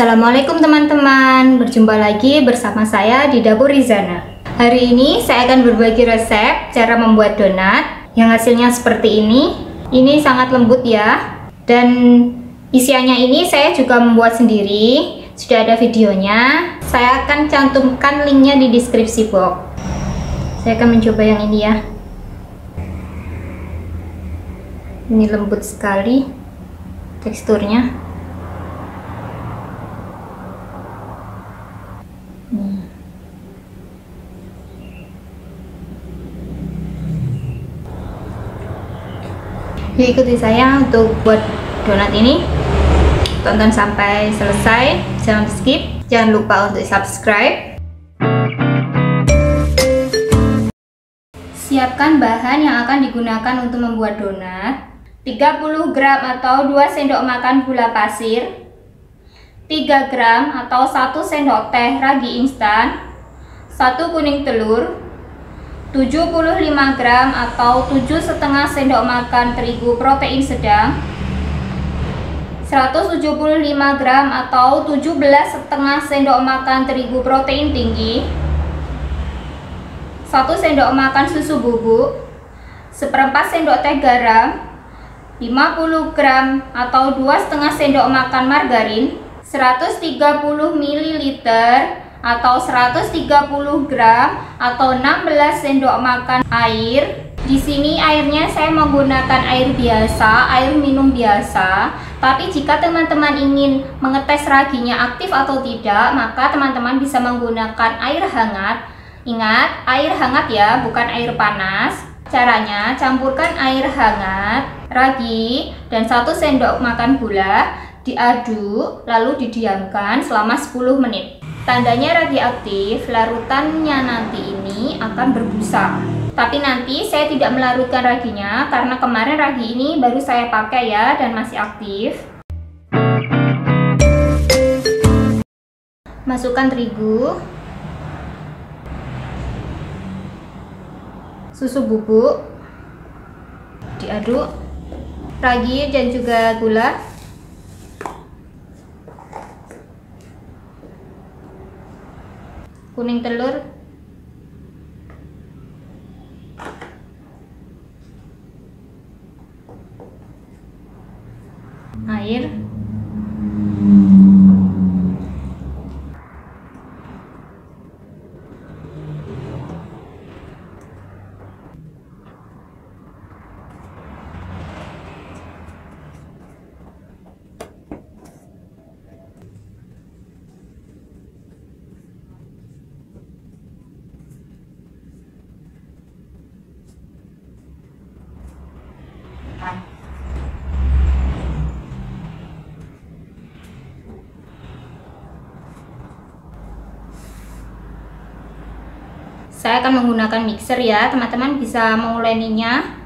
Assalamualaikum teman-teman, berjumpa lagi bersama saya di Dapur Rizana. Hari ini saya akan berbagi resep cara membuat donat yang hasilnya seperti ini. Ini sangat lembut ya, dan isiannya ini saya juga membuat sendiri. Sudah ada videonya, saya akan cantumkan linknya di deskripsi box. Saya akan mencoba yang ini ya. Ini lembut sekali teksturnya. Ikuti saya untuk buat donat ini. Tonton sampai selesai, jangan skip. Jangan lupa untuk subscribe. Siapkan bahan yang akan digunakan untuk membuat donat. 30 gram atau 2 sendok makan gula pasir, 3 gram atau 1 sendok teh ragi instan, 1 kuning telur, 75 gram atau 7,5 sendok makan terigu protein sedang, 175 gram atau 17,5 sendok makan terigu protein tinggi, 1 sendok makan susu bubuk, 1/4 sendok teh garam, 50 gram atau 2,5 sendok makan margarin, 130 ml atau 130 gram atau 16 sendok makan air. Di sini airnya saya menggunakan air biasa, air minum biasa. Tapi jika teman-teman ingin mengetes raginya aktif atau tidak, maka teman-teman bisa menggunakan air hangat. Ingat, air hangat ya, bukan air panas. Caranya, campurkan air hangat, ragi, dan 1 sendok makan gula, diaduk, lalu didiamkan selama 10 menit. Tandanya ragi aktif, larutannya nanti ini akan berbusa. Tapi nanti saya tidak melarutkan raginya karena kemarin ragi ini baru saya pakai ya dan masih aktif. Masukkan terigu, susu bubuk, diaduk, ragi dan juga gula. Kuning telur, air, saya akan menggunakan mixer ya, teman-teman bisa menguleninya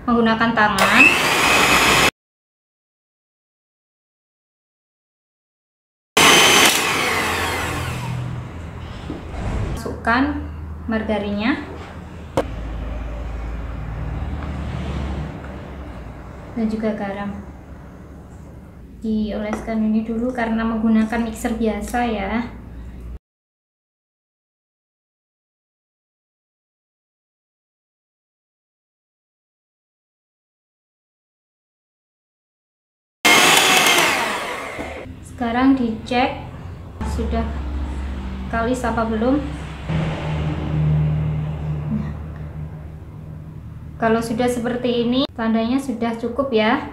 menggunakan tangan. Masukkan margarinnya, dan juga garam. Dioleskan ini dulu karena menggunakan mixer biasa ya. Sekarang dicek sudah kalis apa belum. Nah, kalau sudah seperti ini tandanya sudah cukup ya.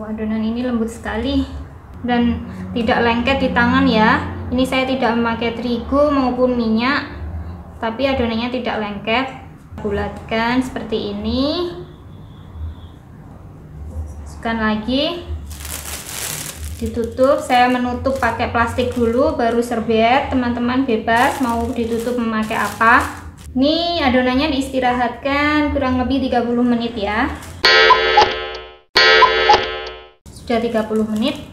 Adonan ini lembut sekali dan tidak lengket di tangan ya. Ini saya tidak memakai terigu maupun minyak, tapi adonannya tidak lengket. Bulatkan seperti ini. Masukkan lagi, ditutup. Saya menutup pakai plastik dulu, baru serbet. Teman-teman bebas mau ditutup memakai apa. Ini adonannya diistirahatkan kurang lebih 30 menit ya. Sudah 30 menit.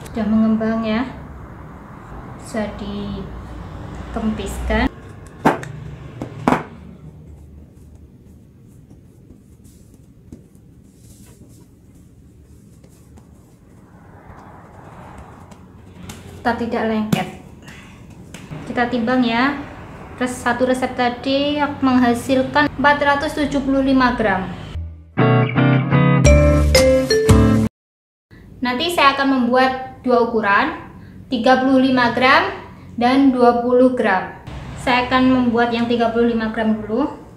Sudah mengembang ya. bisa dikempiskan. Tetap tidak lengket. Kita timbang ya. Satu resep tadi menghasilkan 475 gram. Nanti saya akan membuat dua ukuran, 35 gram dan 20 gram. Saya akan membuat yang 35 gram dulu.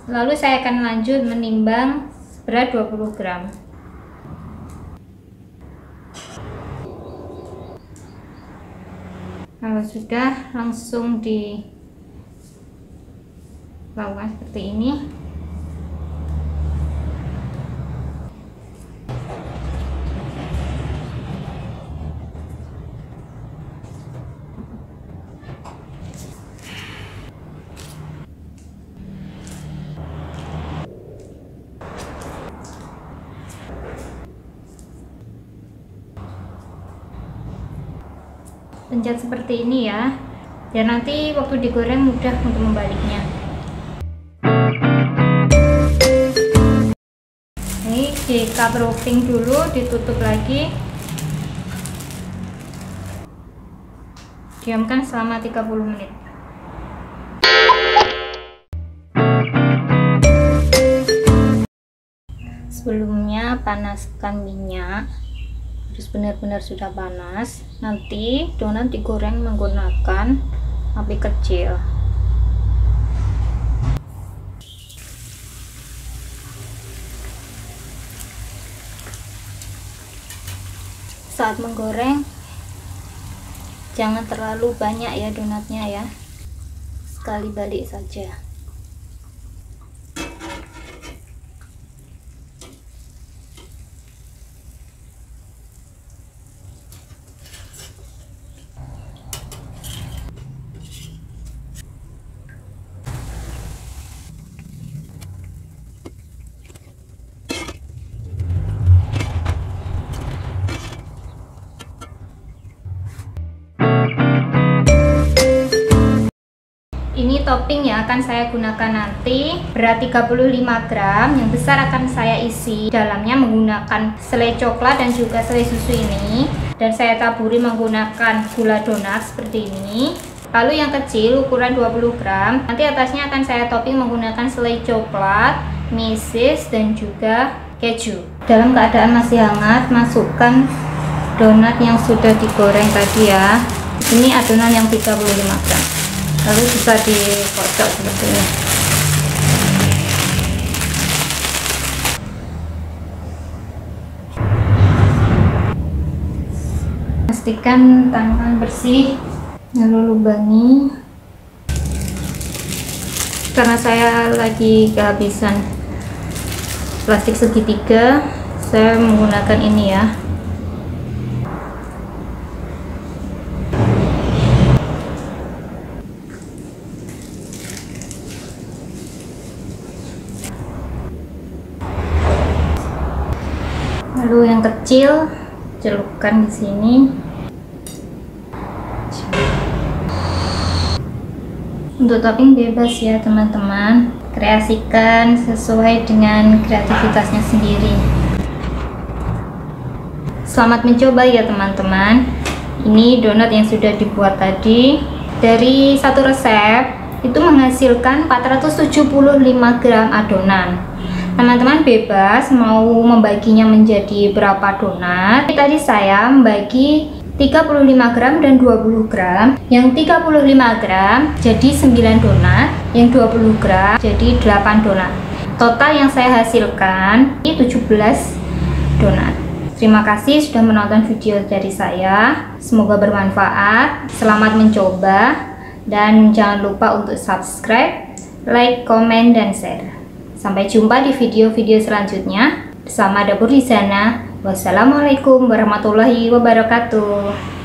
Lalu saya akan lanjut menimbang berat 20 gram. Kalau sudah, langsung dilakukan seperti ini. Pencet seperti ini ya, biar nanti waktu digoreng mudah untuk membaliknya. Ini di cover wrapping dulu, ditutup lagi, diamkan selama 30 menit. Sebelumnya panaskan minyak, harus benar-benar sudah panas. Nanti donat digoreng menggunakan api kecil. Saat menggoreng jangan terlalu banyak ya donatnya ya, sekali balik saja. Ini topping yang akan saya gunakan nanti, berat 35 gram, yang besar akan saya isi dalamnya menggunakan selai coklat dan juga selai susu ini, dan saya taburi menggunakan gula donat seperti ini. Lalu yang kecil ukuran 20 gram, nanti atasnya akan saya topping menggunakan selai coklat, meses, dan juga keju. Dalam keadaan masih hangat, masukkan donat yang sudah digoreng tadi ya. Ini adonan yang 35 gram. Lalu bisa dikocok seperti ini. Pastikan tangan bersih, lalu lubangi. Karena saya lagi kehabisan plastik segitiga, saya menggunakan ini ya. Lalu yang kecil celupkan di sini. Untuk topping bebas ya teman-teman, kreasikan sesuai dengan kreativitasnya sendiri. Selamat mencoba ya teman-teman. Ini donat yang sudah dibuat tadi. Dari satu resep itu menghasilkan 475 gram adonan. Teman-teman bebas mau membaginya menjadi berapa donat. Tadi saya membagi 35 gram dan 20 gram. Yang 35 gram jadi 9 donat, yang 20 gram jadi 8 donat. Total yang saya hasilkan ini 17 donat. Terima kasih sudah menonton video dari saya. Semoga bermanfaat. Selamat mencoba dan jangan lupa untuk subscribe, like, komen, dan share. Sampai jumpa di video-video selanjutnya bersama Dapur di Sana. Wassalamualaikum warahmatullahi wabarakatuh.